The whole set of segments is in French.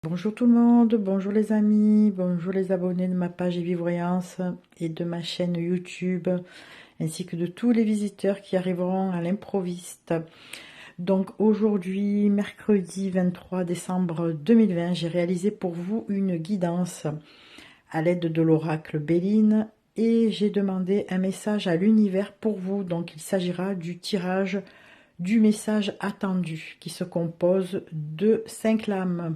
Bonjour tout le monde, bonjour les amis, bonjour les abonnés de ma page Vivoyance et de ma chaîne YouTube, ainsi que de tous les visiteurs qui arriveront à l'improviste. Donc aujourd'hui, mercredi 23 décembre 2020, j'ai réalisé pour vous une guidance à l'aide de l'oracle Béline et j'ai demandé un message à l'univers pour vous. Donc il s'agira du tirage du message attendu qui se compose de 5 lames.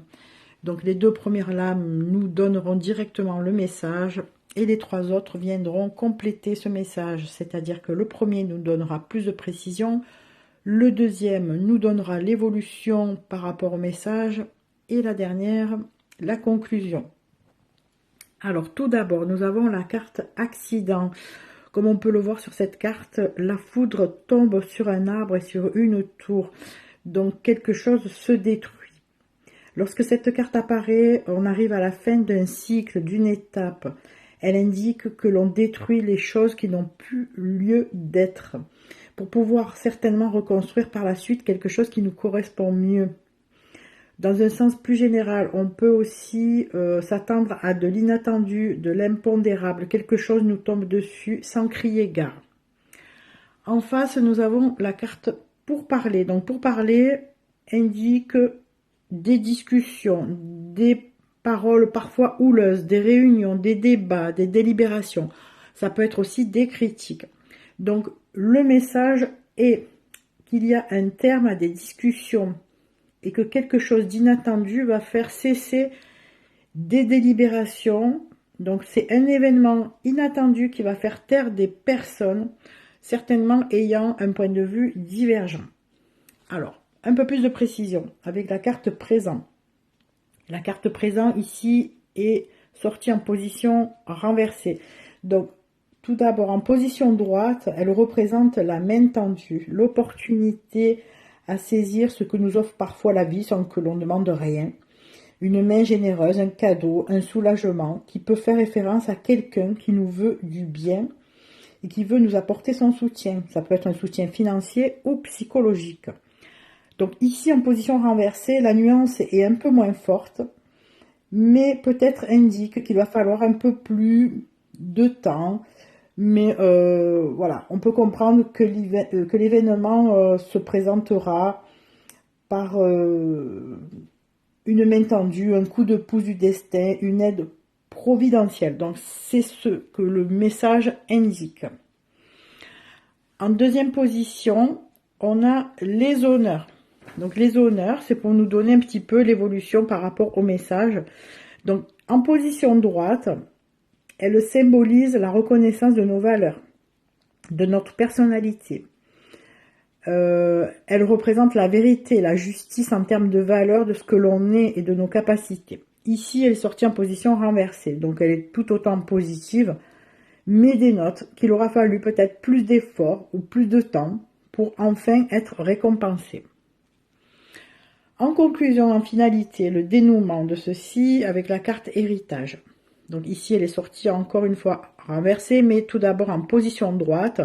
Donc les 2 premières lames nous donneront directement le message et les 3 autres viendront compléter ce message. C'est-à-dire que le premier nous donnera plus de précision, le deuxième nous donnera l'évolution par rapport au message et la dernière, la conclusion. Alors tout d'abord, nous avons la carte accident. Comme on peut le voir sur cette carte, la foudre tombe sur un arbre et sur une tour. Donc quelque chose se détruit. Lorsque cette carte apparaît, on arrive à la fin d'un cycle, d'une étape. Elle indique que l'on détruit les choses qui n'ont plus lieu d'être, pour pouvoir certainement reconstruire par la suite quelque chose qui nous correspond mieux. Dans un sens plus général, on peut aussi s'attendre à de l'inattendu, de l'impondérable. Quelque chose nous tombe dessus sans crier gare. En face, nous avons la carte pour parler. Donc pour parler indique des discussions, des paroles parfois houleuses, des réunions, des débats, des délibérations. Ça peut être aussi des critiques. Donc le message est qu'il y a un terme à des discussions et que quelque chose d'inattendu va faire cesser des délibérations. Donc c'est un événement inattendu qui va faire taire des personnes, certainement ayant un point de vue divergent. Alors, un peu plus de précision avec la carte présent. La carte présent ici est sortie en position renversée. Donc, tout d'abord en position droite, elle représente la main tendue, l'opportunité à saisir ce que nous offre parfois la vie sans que l'on demande rien. Une main généreuse, un cadeau, un soulagement qui peut faire référence à quelqu'un qui nous veut du bien et qui veut nous apporter son soutien. Ça peut être un soutien financier ou psychologique. Donc ici, en position renversée, la nuance est un peu moins forte, mais peut-être indique qu'il va falloir un peu plus de temps. Mais voilà, on peut comprendre que l'événement se présentera par une main tendue, un coup de pouce du destin, une aide providentielle. Donc c'est ce que le message indique. En deuxième position, on a les honneurs. Donc les honneurs, c'est pour nous donner un petit peu l'évolution par rapport au message. Donc en position droite, elle symbolise la reconnaissance de nos valeurs, de notre personnalité. Elle représente la vérité, la justice en termes de valeurs, de ce que l'on est et de nos capacités. Ici, elle est sortie en position renversée, donc elle est tout autant positive, mais dénote qu'il aura fallu peut-être plus d'efforts ou plus de temps pour enfin être récompensée. En conclusion, en finalité, le dénouement de ceci avec la carte héritage. Donc ici, elle est sortie encore une fois renversée, mais tout d'abord en position droite.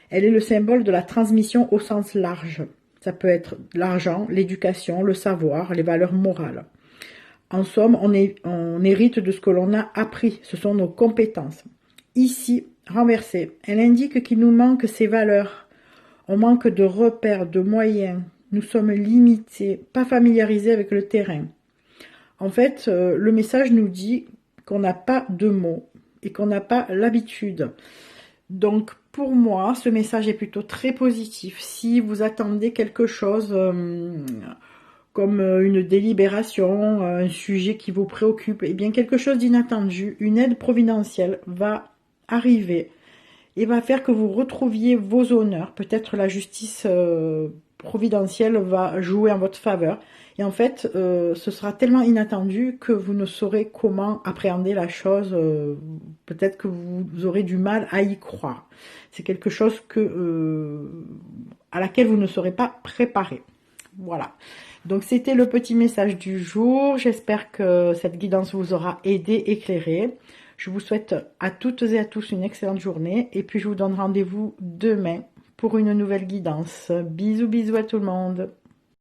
Elle est le symbole de la transmission au sens large. Ça peut être l'argent, l'éducation, le savoir, les valeurs morales. En somme, on hérite de ce que l'on a appris. Ce sont nos compétences. Ici, renversée, elle indique qu'il nous manque ces valeurs. On manque de repères, de moyens. Nous sommes limités, pas familiarisés avec le terrain. En fait, le message nous dit qu'on n'a pas de mots et qu'on n'a pas l'habitude. Donc, pour moi, ce message est plutôt très positif. Si vous attendez quelque chose comme une délibération, un sujet qui vous préoccupe, eh bien quelque chose d'inattendu, une aide providentielle va arriver et va faire que vous retrouviez vos honneurs. Peut-être la justice providentielle va jouer en votre faveur. Et en fait, ce sera tellement inattendu que vous ne saurez comment appréhender la chose. Peut-être que vous aurez du mal à y croire. C'est quelque chose à laquelle vous ne serez pas préparé. Voilà. Donc c'était le petit message du jour. J'espère que cette guidance vous aura aidé, éclairé. Je vous souhaite à toutes et à tous une excellente journée. Et puis je vous donne rendez-vous demain pour une nouvelle guidance. Bisous, bisous à tout le monde.